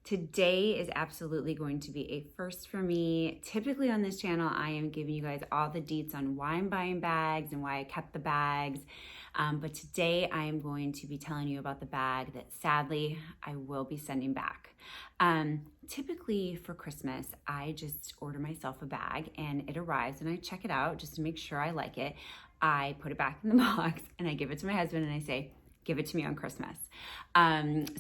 Today is absolutely going to be a first for me. Typically on this channel, I am giving you guys all the deets on why I'm buying bags and why I kept the bags. But today I am going to be telling you about the bag that sadly I will be sending back. Typically for Christmas, I just order myself a bag and it arrives and I check it out just to make sure I like it. I put it back in the box and I give it to my husband and I say, give it to me on Christmas.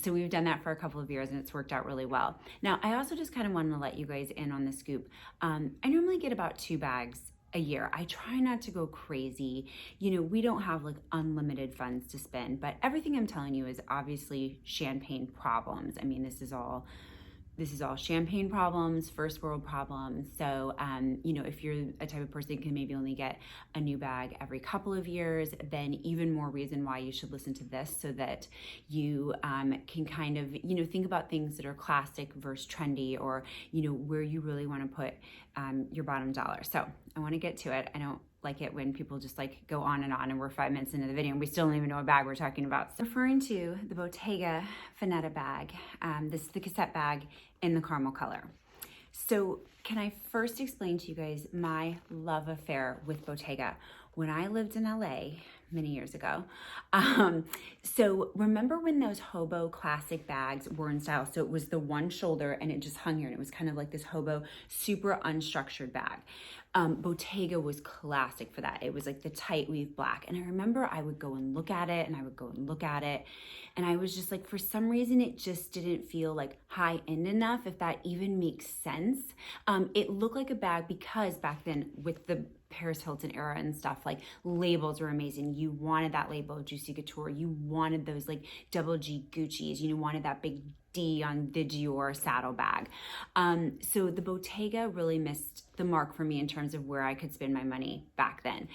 So we've done that for a couple of years and it's worked out really well. Now, I also just kind of wanted to let you guys in on the scoop. I normally get about 2 bags a year. I try not to go crazy. You know, we don't have like unlimited funds to spend, but everything I'm telling you is obviously champagne problems. I mean, this is all champagne problems, first world problems. So, you know, if you're a type of person who can maybe only get a new bag every couple of years, then even more reason why you should listen to this so that you can kind of, you know, think about things that are classic versus trendy, or, you know, where you really want to put your bottom dollar. So I want to get to it. I don't like it when people just like go on and we're 5 minutes into the video and we still don't even know what bag we're talking about. So referring to the Bottega Veneta bag, this is the cassette bag in the caramel color. So can I first explain to you guys my love affair with Bottega? When I lived in LA many years ago, so remember when those hobo classic bags were in style? So it was the one shoulder and it just hung here and it was kind of like this hobo, super unstructured bag. Bottega was classic for that. It was like the tight weave black. And I remember I would go and look at it and I would go and look at it. And I was just like, for some reason, it just didn't feel like high end enough, if that even makes sense. It looked like a bag because back then with the Paris Hilton era and stuff, like labels were amazing. You wanted that label of Juicy Couture. You wanted those like double G Gucci's. You wanted that big D on the Dior saddlebag. So the Bottega really missed the mark for me in terms of where I could spend my money back then.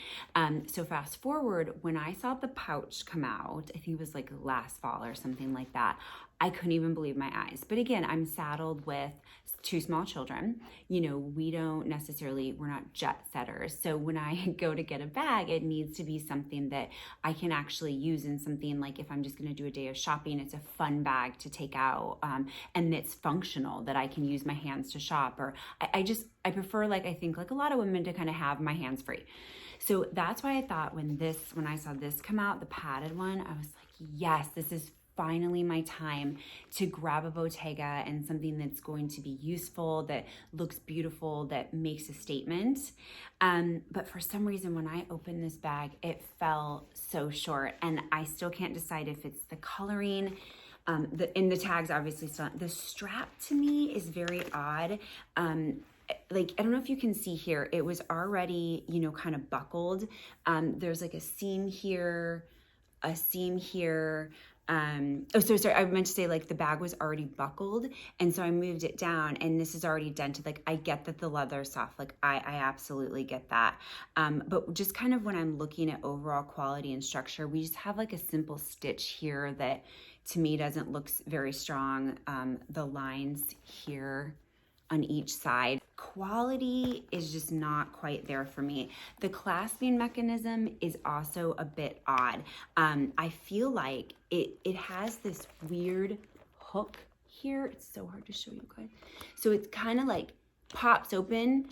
So fast forward, when I saw the pouch come out, I think it was like last fall or something like that, I couldn't even believe my eyes. But again, I'm saddled with 2 small children. You know, we're not jet setters. So when I go to get a bag, it needs to be something that I can actually use in something like if I'm just gonna do a day of shopping, it's a fun bag to take out and it's functional that I can use my hands to shop. Or I prefer, like, I think like a lot of women, to kind of have my hands free. So that's why I thought when I saw this come out, the padded one, I was like, yes, this is finally my time to grab a Bottega and something that's going to be useful, that looks beautiful, that makes a statement. But for some reason, when I opened this bag, it fell so short, and I still can't decide if it's the coloring. In the tags, obviously, still, the strap to me is very odd. Like, I don't know if you can see here, it was already, you know, kind of buckled. There's like a seam here. Oh, so sorry, I meant to say, like, the bag was already buckled, and so I moved it down, and this is already dented. Like, I get that the leather is soft, like, I absolutely get that. But just kind of when I'm looking at overall quality and structure, we just have like a simple stitch here that to me doesn't look very strong. The lines here on each side, quality is just not quite there for me. The clasping mechanism is also a bit odd. I feel like it has this weird hook here. It's so hard to show you guys. So it's kind of like pops open,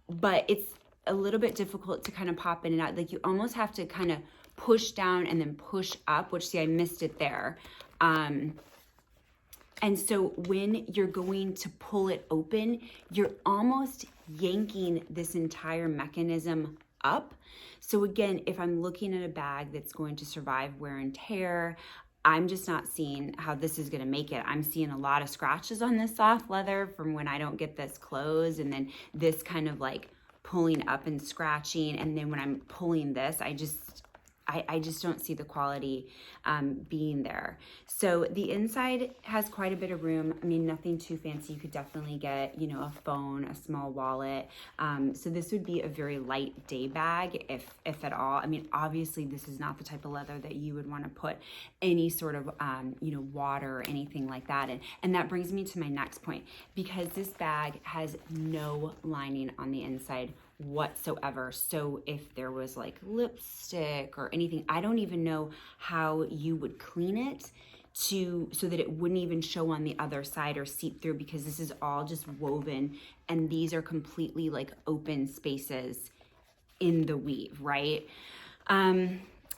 but it's a little bit difficult to kind of pop in and out. Like, you almost have to kind of push down and then push up, which, see, I missed it there. And so when you're going to pull it open, you're almost yanking this entire mechanism up. So again, if I'm looking at a bag that's going to survive wear and tear, I'm just not seeing how this is gonna make it. I'm seeing a lot of scratches on this soft leather from when I don't get this closed, and then this kind of like pulling up and scratching. And then when I'm pulling this, I just don't see the quality being there. So the inside has quite a bit of room. I mean, nothing too fancy. You could definitely get, you know, a phone, a small wallet. So this would be a very light day bag, if at all. I mean, obviously this is not the type of leather that you would want to put any sort of, you know, water or anything like that in. And that brings me to my next point, because this bag has no lining on the inside whatsoever. So if there was like lipstick or anything, I don't even know how you would clean it so that it wouldn't even show on the other side or seep through, because this is all just woven and these are completely like open spaces in the weave, right?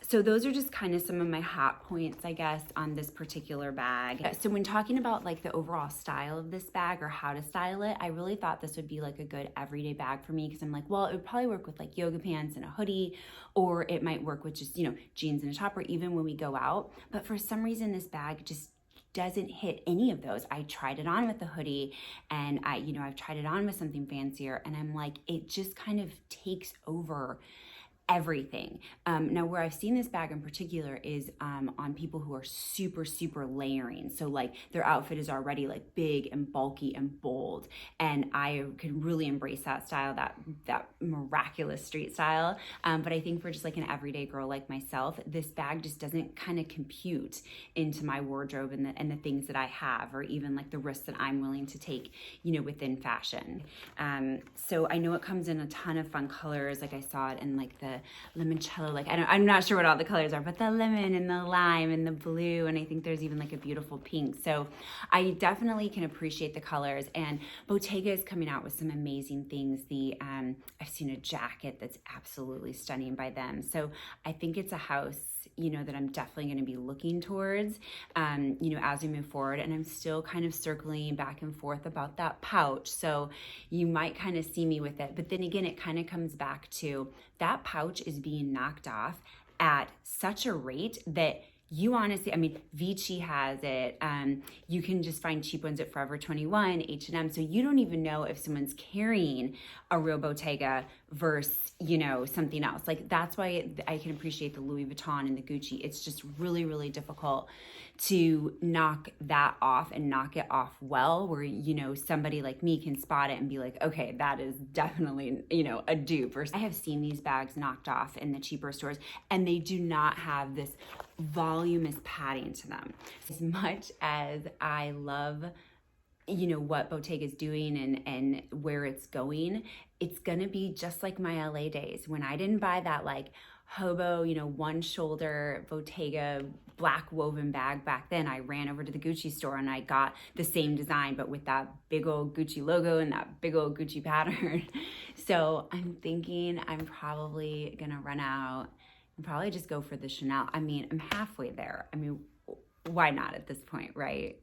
So those are just kind of some of my hot points, I guess, on this particular bag. So when talking about like the overall style of this bag or how to style it, I really thought this would be like a good everyday bag for me, because I'm like, well, it would probably work with like yoga pants and a hoodie, or it might work with just, you know, jeans and a top, or even when we go out. But for some reason, this bag just doesn't hit any of those. I tried it on with the hoodie, and I've tried it on with something fancier, and I'm like, it just kind of takes over everything. Now, where I've seen this bag in particular is on people who are super, super layering. So like their outfit is already like big and bulky and bold. And I can really embrace that style, that miraculous street style. But I think for just like an everyday girl like myself, this bag just doesn't kind of compute into my wardrobe and the things that I have, or even like the risks that I'm willing to take, you know, within fashion. So I know it comes in a ton of fun colors. Like I saw it in like the limoncello, like I'm not sure what all the colors are, but the lemon and the lime and the blue, and I think there's even like a beautiful pink. So I definitely can appreciate the colors, and Bottega is coming out with some amazing things. I've seen a jacket that's absolutely stunning by them. So I think it's a house, you know, that I'm definitely going to be looking towards, you know, as we move forward. And I'm still kind of circling back and forth about that pouch. So you might kind of see me with it. But then again, it kind of comes back to that pouch is being knocked off at such a rate that you honestly, I mean, Vici has it. You can just find cheap ones at Forever 21, H&M. So you don't even know if someone's carrying a real Bottega versus, you know, something else. Like that's why I can appreciate the Louis Vuitton and the Gucci. It's just really, really difficult to knock that off and knock it off well, where, you know, somebody like me can spot it and be like, okay, that is definitely, you know, a dupe. Or I have seen these bags knocked off in the cheaper stores, and they do not have this voluminous padding to them. As much as I love, you know, what Bottega is doing and where it's going, it's gonna be just like my LA days when I didn't buy that like hobo, you know, one shoulder Bottega black woven bag back then. I ran over to the Gucci store and I got the same design, but with that big old Gucci logo and that big old Gucci pattern. So I'm thinking I'm probably gonna run out and probably just go for the Chanel. I mean, I'm halfway there. I mean, why not at this point, right?